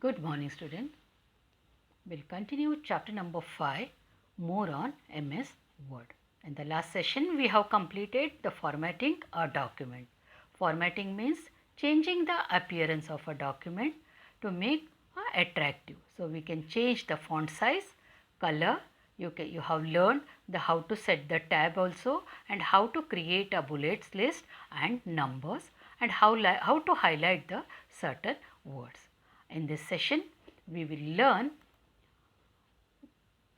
Good morning, student. We'll continue chapter number 5, more on MS Word. In the last session, we have completed the formatting a document. Formatting means changing the appearance of a document to make attractive. So, we can change the font size, color. You have learned the how to set the tab also, and how to create a bullets list and numbers, and how to highlight the certain words. In this session, we will learn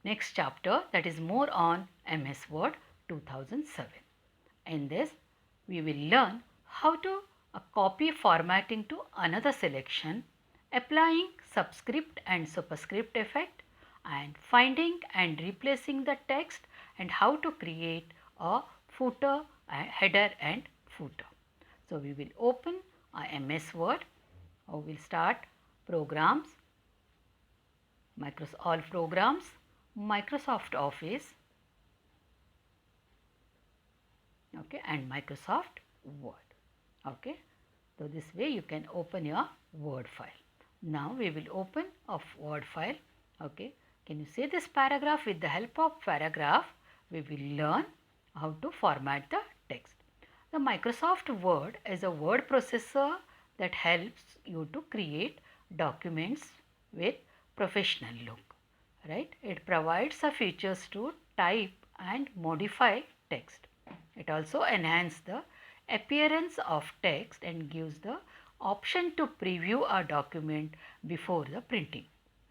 next chapter, that is more on MS Word 2007. In this, we will learn how to copy formatting to another selection, applying subscript and superscript effect, and finding and replacing the text, and how to create a footer, header and footer. So, we will open a MS Word. We will start programs, Microsoft all programs, Microsoft Office, okay, and Microsoft Word. Okay, so this way you can open your Word file. Now we will open a Word file. Okay, can you see this paragraph? With the help of paragraph, we will learn how to format the text. The Microsoft Word is a word processor that helps you to create documents with professional look. Right? It provides the features to type and modify text. It also enhances the appearance of text and gives the option to preview a document before the printing.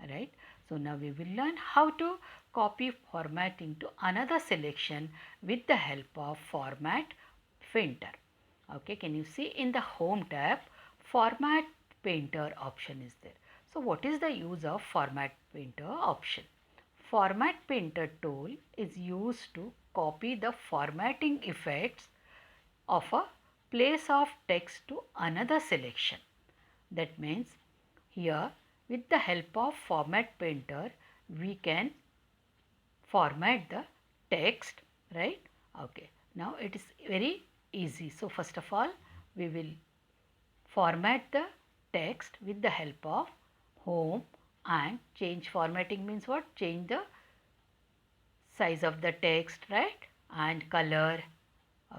Right? So, now we will learn how to copy formatting to another selection with the help of Format Painter. Okay, can you see in the Home tab, Format Painter option is there. So, what is the use of Format Painter option? Format Painter tool is used to copy the formatting effects of a place of text to another selection. That means here, with the help of Format Painter, we can format the text, right? Okay, now it is very easy. So, first of all, we will format the text with the help of Home, and change formatting means what? Change the size of the text, right? And color,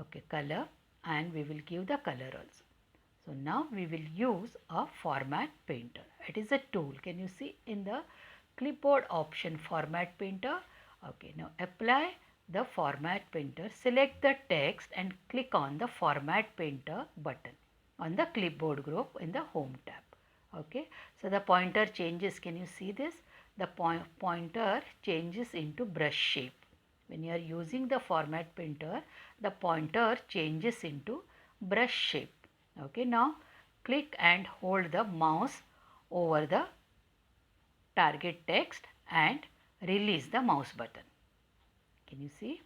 okay, color, and we will give the color also. So, now we will use a Format Painter. It is a tool. Can you see in the clipboard option Format Painter? Okay, now apply the Format Painter. Select the text and click on the Format Painter button on the clipboard group in the Home tab. Okay, so the pointer changes. Can you see this? The pointer changes into brush shape. When you are using the Format Painter, the pointer changes into brush shape. Okay, now click and hold the mouse over the target text and release the mouse button. Can you see?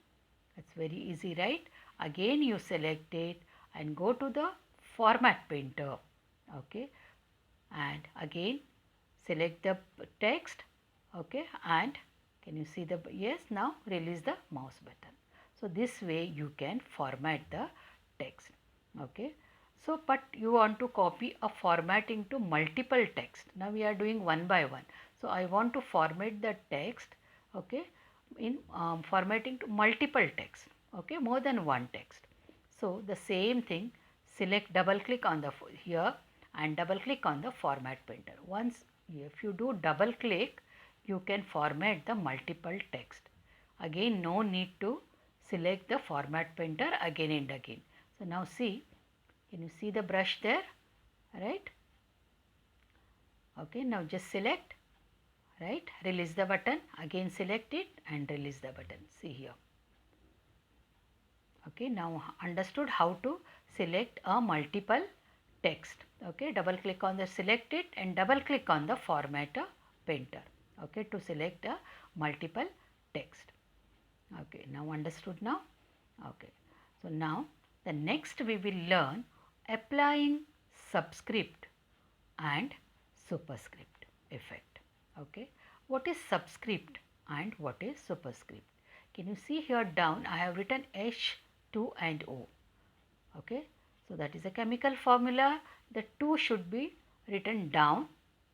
It's very easy, right? Again you select it and go to the Format Painter. Okay, and again select the text. Okay, and can you see the, yes, now release the mouse button. So, this way you can format the text. Okay, so but you want to copy a formatting to multiple text. Now we are doing one by one. So, I want to format the text, okay, in formatting to multiple text, okay, more than one text. So, the same thing, select, double click on the here and double click on the Format Painter. Once if you do double click, you can format the multiple text. Again, no need to select the Format Painter again and again. So, now see, can you see the brush there, right? Okay, now just select, right, release the button, again select it and release the button, see here. Okay, now understood how to select a multiple text. Okay, double click on the select it and double click on the Format Painter, okay, to select a multiple text. Okay, now understood now? Okay, so now the next we will learn applying subscript and superscript effect. Okay, what is subscript and what is superscript? Can you see here down I have written H2 and O. Okay, so that is a chemical formula. The 2 should be written down.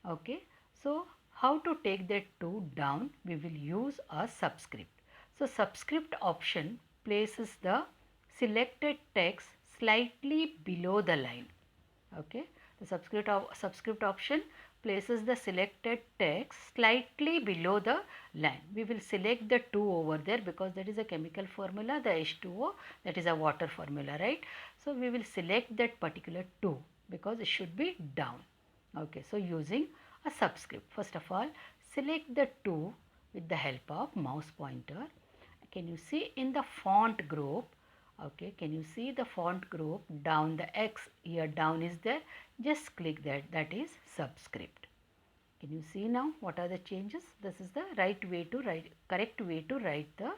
Okay, So how to take that 2 down? We will use a subscript. So subscript option places the selected text slightly below the line. Okay, the subscript option places the selected text slightly below the line. We will select the 2 over there because that is a chemical formula, the H2O, that is a water formula, right? So we will select that particular 2 because it should be down. Okay, so using a subscript, first of all select the 2 with the help of mouse pointer. Can you see in the font group? Okay, can you see the font group down, the X here down is there? Just click that, that is subscript. Can you see now what are the changes? This is the correct way to write the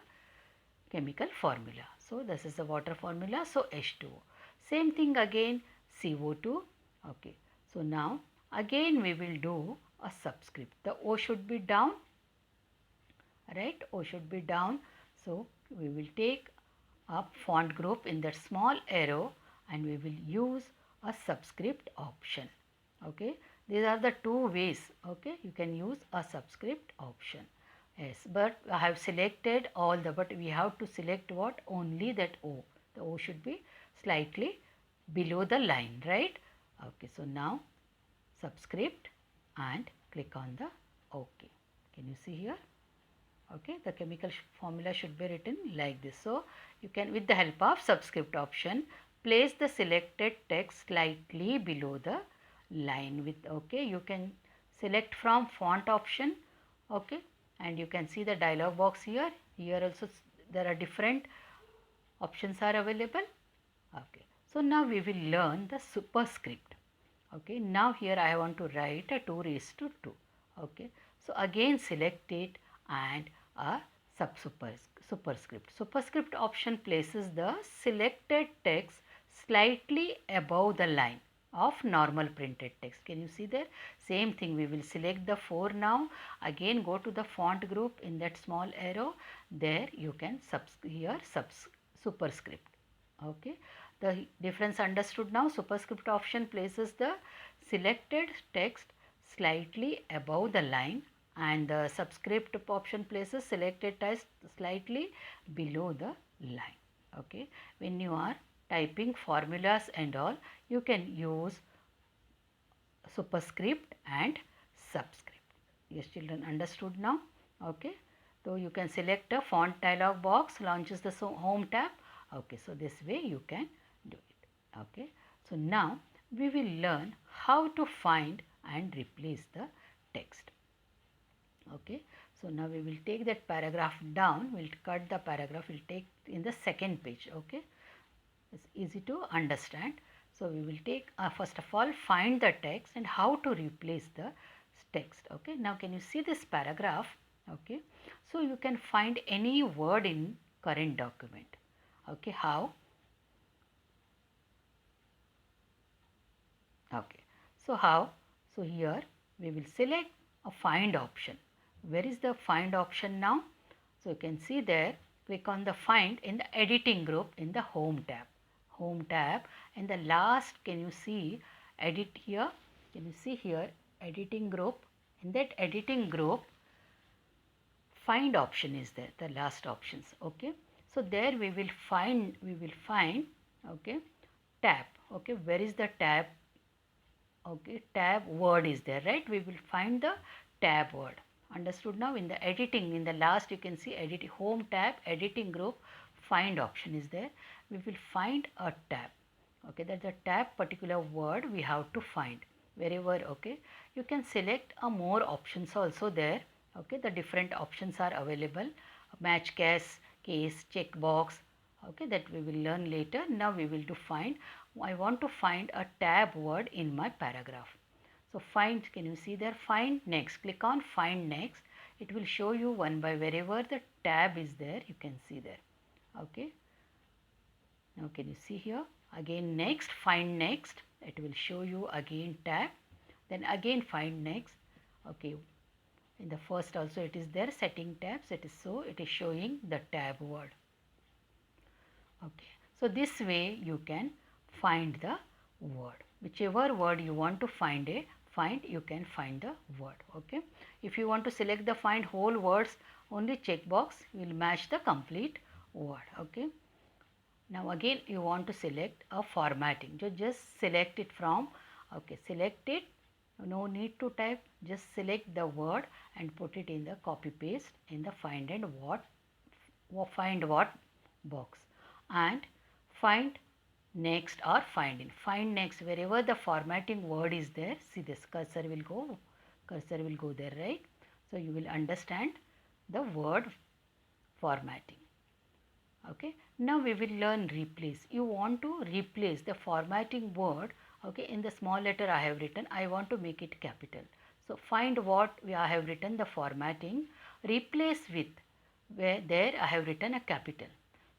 chemical formula. So this is the water formula, so H2O. Same thing again, CO2. Okay, so now again we will do a subscript. The O should be down, right? O should be down. So we will take a font group in that small arrow and we will use a subscript option. Okay, these are the two ways. Okay, you can use a subscript option. Yes, but I have selected all the, but we have to select what? Only that O. The O should be slightly below the line, right? Okay, so now subscript and click on the OK. Can you see here? Okay, the chemical formula should be written like this. So you can, with the help of subscript option, place the selected text slightly below the line with, okay, you can select from font option. Okay, and you can see the dialog box here. Here also there are different options are available. Okay, so now we will learn the superscript. Okay, now here I want to write a 2 raised to 2. Okay, so again select it and a superscript. Superscript option places the selected text slightly above the line of normal printed text. Can you see there? Same thing, we will select the 4 now. Again go to the font group in that small arrow. There you can superscript. Okay, the difference understood now. Superscript option places the selected text slightly above the line and the subscript option places selected text slightly below the line. Okay, when you are typing formulas and all, you can use superscript and subscript. Yes, children, understood now? Okay, so you can select a font dialog box, launches the home tab. Okay, so this way you can do it. Okay, so now we will learn how to find and replace the text. Okay, so now we will take that paragraph down, we'll cut the paragraph, we'll take in the second page. Okay, it's easy to understand. So we will take first of all find the text and how to replace the text. Okay, now can you see this paragraph? Okay, so you can find any word in current document. Okay, how? Okay, so how? So here we will select a find option. Where is the find option now? So you can see there, click on the find in the editing group in the home tab. Home tab, and the last, can you see edit here? Can you see here editing group? In that editing group, find option is there, the last options. Okay, so there we will find okay, tab. Okay, where is the tab? Okay, tab word is there, right? We will find the tab word. Understood now? In the editing, in the last you can see edit home tab, editing group, find option is there. We will find a tab. Okay, that's a tab particular word we have to find wherever. Okay, you can select a more options also there. Okay, the different options are available, match case, checkbox. Okay, that we will learn later. Now we will do find. I want to find a tab word in my paragraph. So find, can you see there? Find next. Click on find next. It will show you one by wherever the tab is there. You can see there. Okay. Now can you see here? Again next, find next. It will show you again tab. Then again find next. Okay. In the first also it is there, setting tabs. It is so it is showing the tab word. Okay. So this way you can find the word. Whichever word you want to find find, you can find the word. Okay. If you want to select the find whole words, only checkbox will match the complete word. Okay. Now again you want to select a formatting. Just select it from, okay, select it. No need to type, just select the word and put it in the copy paste in the find what box, and find next or find in. Find next, wherever the formatting word is there, see this cursor will go there, right? So you will understand the word formatting. Okay. Now we will learn replace. You want to replace the formatting word, okay, in the small letter I have written, I want to make it capital. So find what I have written the formatting, replace with, where there I have written a capital.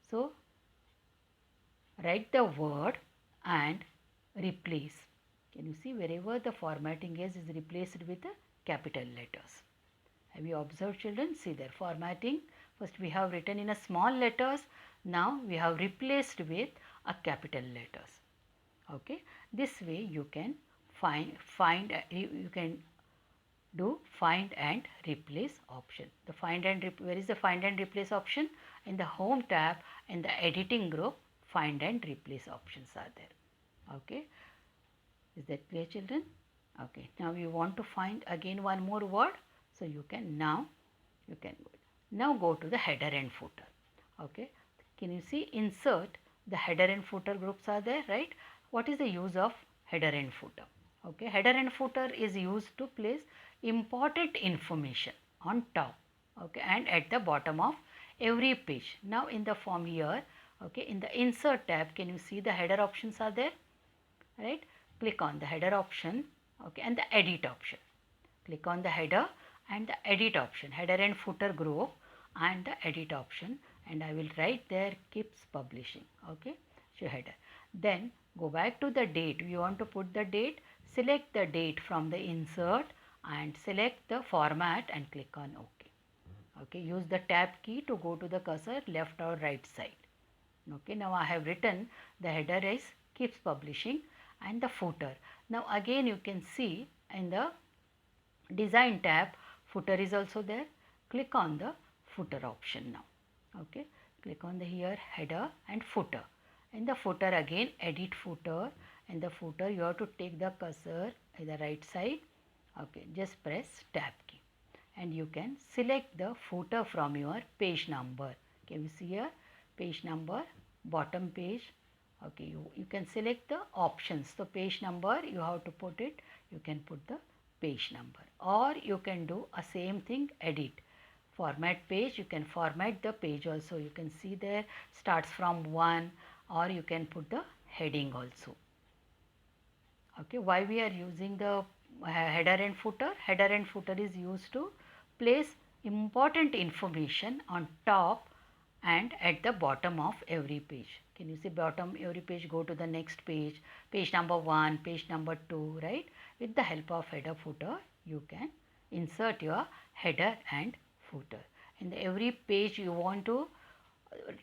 So write the word and replace. Can you see, wherever the formatting is replaced with the capital letters. Have you observed, children? See there, formatting, first we have written in a small letters, now we have replaced with a capital letters. Okay, this way you can you can do find and replace option. The find and where is the find and replace option? In the home tab, in the editing group, find and replace options are there. Okay, is that clear, children? Okay, now you want to find again one more word, so you can now go to the header and footer. Okay, can you see, insert, the header and footer groups are there, right? What is the use of header and footer? Okay, header and footer is used to place important information on top, okay, and at the bottom of every page. Now in the form here, okay, in the insert tab, can you see the header options are there, right? Click on the header option, okay, and the edit option. Click on the header and the edit option, header and footer group and the edit option, and I will write there keeps publishing. Okay, so header. Then go back to the date. You want to put the date, select the date from the insert and select the format and click on OK. Okay, use the tab key to go to the cursor left or right side. Okay, now I have written the header is keeps publishing and the footer. Now again you can see in the design tab, footer is also there. Click on the footer option now. Okay, click on the here header and footer. In the footer again edit footer. In the footer you have to take the cursor at the right side. Okay, just press tab key and you can select the footer from your page number. Can you see here page number, bottom page. Okay, you can select the options. So page number you have to put it, you can put the page number, or you can do a same thing, edit format page. You can format the page also. You can see there starts from 1, or you can put the heading also. Okay, why we are using the header and footer? Header and footer is used to place important information on top and at the bottom of every page. Can you see bottom every page, go to the next page, page number 1, page number 2, right? With the help of header footer, you can insert your header and footer. In every page you want to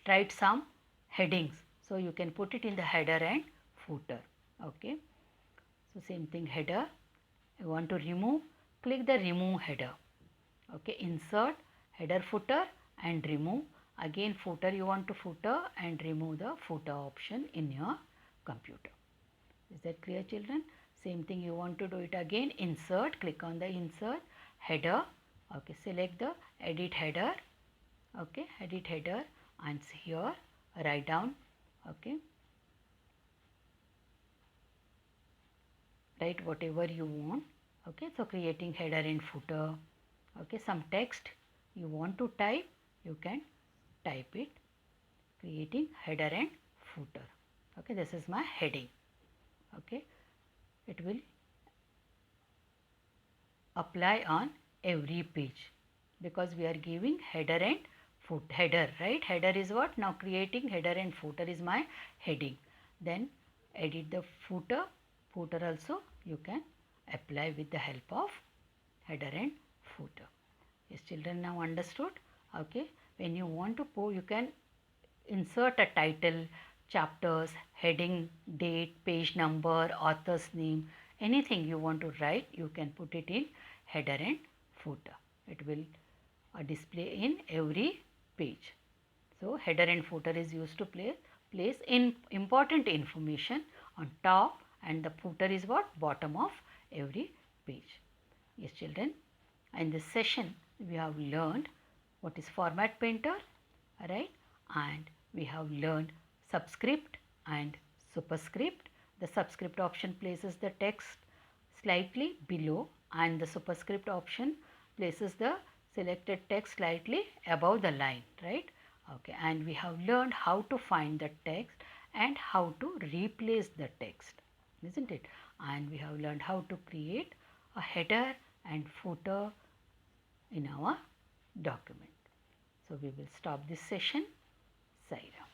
write some headings, so you can put it in the header and footer. Okay, so same thing, header, you want to remove, click the remove header. Okay, insert header footer and remove. Again footer, you want to footer and remove the footer option in your computer. Is that clear, children? Same thing you want to do it again, insert, click on the insert header. Okay, select the edit header. Okay, edit header and here write down. Okay, write whatever you want. Okay, so creating header and footer. Okay, some text you want to type, you can type it, creating header and footer. Okay, this is my heading. Okay, it will apply on every page because we are giving header and foot header, right? Header is what? Now creating header and footer is my heading. Then edit the footer. Footer also you can apply with the help of header and footer. Yes, children, now understood? Okay, when you want to put, you can insert a title, chapters, heading, date, page number, author's name, anything you want to write, you can put it in header and footer. It will display in every page. So header and footer is used to place in important information on top, and the footer is what? Bottom of every page. Yes children, in this session we have learned what is format painter, right, and we have learned subscript and superscript. The subscript option places the text slightly below, and the superscript option places the selected text slightly above the line, right? Okay, and we have learned how to find the text and how to replace the text, isn't it? And we have learned how to create a header and footer in our document. So we will stop this session. Saira.